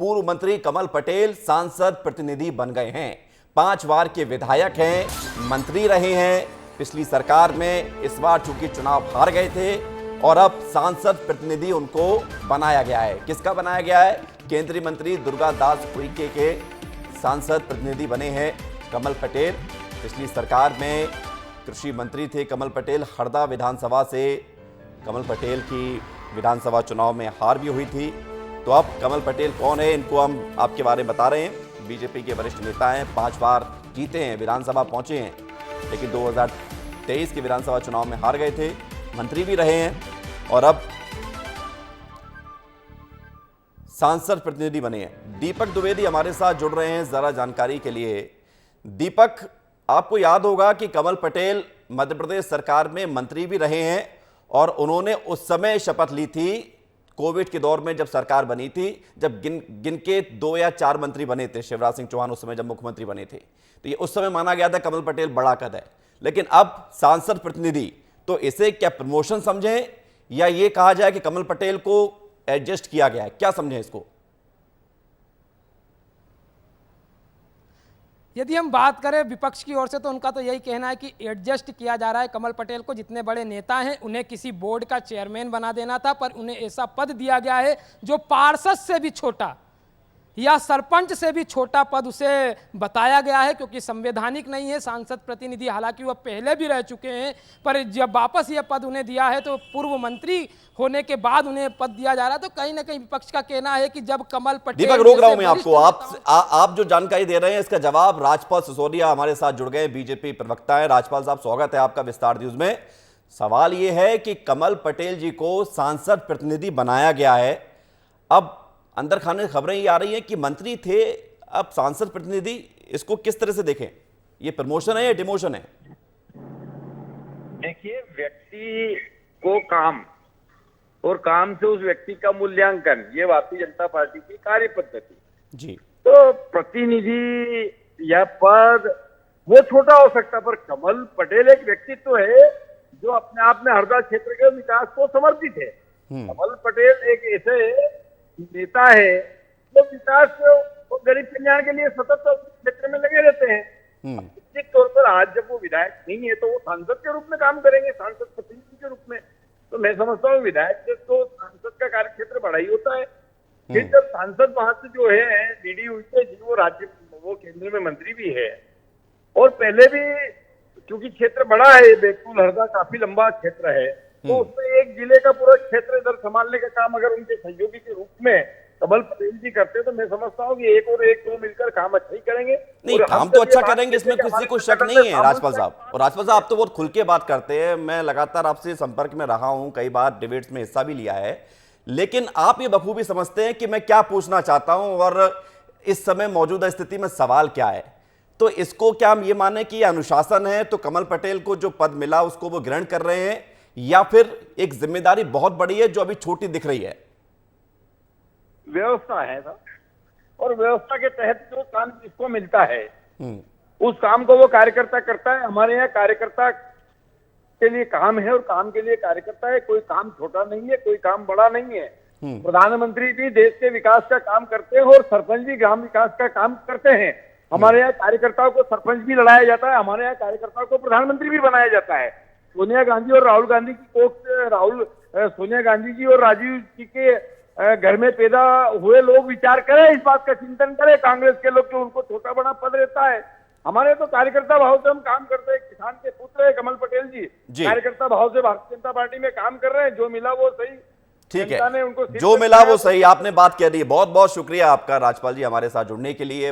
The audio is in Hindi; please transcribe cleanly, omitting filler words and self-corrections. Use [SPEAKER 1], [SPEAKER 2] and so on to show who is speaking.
[SPEAKER 1] पूर्व मंत्री कमल पटेल सांसद प्रतिनिधि बन गए हैं। 5 बार के विधायक हैं, मंत्री रहे हैं पिछली सरकार में। इस बार चूंकि चुनाव हार गए थे और अब सांसद प्रतिनिधि उनको बनाया गया है। किसका बनाया गया है? केंद्रीय मंत्री दुर्गा दास उइके के सांसद प्रतिनिधि बने हैं कमल पटेल। पिछली सरकार में कृषि मंत्री थे कमल पटेल। हरदा विधानसभा से कमल पटेल की विधानसभा चुनाव में हार भी हुई थी। तो अब कमल पटेल कौन है, इनको हम आपके बारे में बता रहे हैं। बीजेपी के वरिष्ठ नेता हैं, 5 बार जीते हैं, विधानसभा पहुंचे हैं, लेकिन 2023 के विधानसभा चुनाव में हार गए थे। मंत्री भी रहे हैं और अब सांसद प्रतिनिधि बने हैं। दीपक द्विवेदी हमारे साथ जुड़ रहे हैं जरा जानकारी के लिए। दीपक, आपको याद होगा कि कमल पटेल मध्य प्रदेश सरकार में मंत्री भी रहे हैं और उन्होंने उस समय शपथ ली थी कोविड के दौर में, जब सरकार बनी थी, जब गिन के 2 या 4 मंत्री बने थे। शिवराज सिंह चौहान उस समय जब मुख्यमंत्री बने थे, तो ये उस समय माना गया था कमल पटेल बड़ा कद है। लेकिन अब सांसद प्रतिनिधि, तो इसे क्या प्रमोशन समझें या ये कहा जाए कि कमल पटेल को एडजस्ट किया गया है? क्या समझें इसको?
[SPEAKER 2] यदि हम बात करें विपक्ष की ओर से, तो उनका तो यही कहना है कि एडजस्ट किया जा रहा है कमल पटेल को। जितने बड़े नेता हैं उन्हें किसी बोर्ड का चेयरमैन बना देना था, पर उन्हें ऐसा पद दिया गया है जो पार्षद से भी छोटा या सरपंच से भी छोटा पद उसे बताया गया है, क्योंकि संवैधानिक नहीं है सांसद प्रतिनिधि। हालांकि वह पहले भी रह चुके हैं, पर जब वापस यह पद उन्हें दिया है तो पूर्व मंत्री होने के बाद उन्हें पद दिया जा रहा है। तो कहीं ना कहीं विपक्ष का कहना है कि जब कमल पटेल,
[SPEAKER 1] दीपक रोक रहा हूं मैं आपको, आप जो जानकारी दे रहे हैं इसका जवाब राजपाल सिसोदिया हमारे साथ जुड़ गए, बीजेपी प्रवक्ता है। राजपाल साहब, स्वागत है आपका विस्तार न्यूज में। सवाल यह है कि कमल पटेल जी को सांसद प्रतिनिधि बनाया गया है। अब अंदर खाने खबरें ये आ रही हैं कि मंत्री थे, अब सांसद प्रतिनिधि। इसको किस तरह से देखें? ये प्रमोशन है या डिमोशन है?
[SPEAKER 3] देखिए, व्यक्ति को काम और काम से उस व्यक्ति का मूल्यांकन, ये भारतीय जनता पार्टी की कार्य पद्धति
[SPEAKER 1] जी।
[SPEAKER 3] तो प्रतिनिधि या पद वो छोटा हो सकता, पर कमल पटेल एक व्यक्तित्व है जो अपने आप में हरदा क्षेत्र के विकास को समर्पित है। कमल पटेल एक ऐसे नेता है जो विकास और गरीब कल्याण के लिए सतत क्षेत्र में लगे रहते हैं। निश्चित तौर पर आज जब वो विधायक नहीं है तो वो सांसद के रूप में काम करेंगे, सांसद प्रतिनिधि के रूप में। तो मैं समझता हूँ विधायक से तो सांसद का कार्यक्षेत्र बड़ा ही होता है। फिर जब सांसद वहां से जो है डीडी उइके जी, वो केंद्र में मंत्री भी है और पहले भी, क्योंकि क्षेत्र बड़ा है, बैतूल हरदा काफी लंबा क्षेत्र है, तो उसमें एक जिले का पूरा क्षेत्र इधर संभालने का काम अगर उनके सहयोगी के रूप में कमल पटेल जी करते तो मैं समझता हूँ कि एक और एक दो मिलकर काम अच्छा ही करेंगे।
[SPEAKER 1] नहीं, काम तो अच्छा करेंगे, इसमें किसी को शक नहीं है राजपाल साहब। और राजपाल साहब, आप तो बहुत खुल के बात करते हैं, मैं लगातार आपसे संपर्क में रहा हूं, कई बार डिबेट्स में हिस्सा भी लिया है, लेकिन आप ये बखूबी समझते हैं कि मैं क्या पूछना चाहता हूं और इस समय मौजूदा स्थिति में सवाल क्या है। तो इसको क्या हम ये माने कि अनुशासन है, तो कमल पटेल को जो पद मिला उसको वो ग्रहण कर रहे हैं, या फिर एक जिम्मेदारी बहुत बड़ी है जो अभी छोटी दिख रही है?
[SPEAKER 3] व्यवस्था है सर, और व्यवस्था के तहत जो काम जिसको मिलता है उस काम को वो कार्यकर्ता करता है। हमारे यहाँ कार्यकर्ता के लिए काम है और काम के लिए कार्यकर्ता है। कोई काम छोटा नहीं है, कोई काम बड़ा नहीं है। प्रधानमंत्री भी देश के विकास का काम करते हैं और सरपंच भी ग्राम विकास का काम करते हैं। हमारे यहाँ कार्यकर्ताओं को सरपंच भी लड़ाया जाता है, हमारे यहाँ कार्यकर्ताओं को प्रधानमंत्री भी बनाया जाता है। सोनिया गांधी और राहुल गांधी की कोख से सोनिया गांधी जी और राजीव जी के घर में पैदा हुए लोग विचार करें, इस बात का चिंतन करें। कांग्रेस के लोग जो उनको छोटा बड़ा पद रहता है, हमारे तो कार्यकर्ता भाव से हम काम करते हैं। किसान के पुत्र है कमल पटेल जी, कार्यकर्ता भाव से भारतीय जनता पार्टी में काम कर रहे हैं। जो मिला वो सही,
[SPEAKER 1] ठीक है, जो मिला वो सही, आपने बात कह दी। बहुत बहुत शुक्रिया आपका राजपाल जी हमारे साथ जुड़ने के लिए।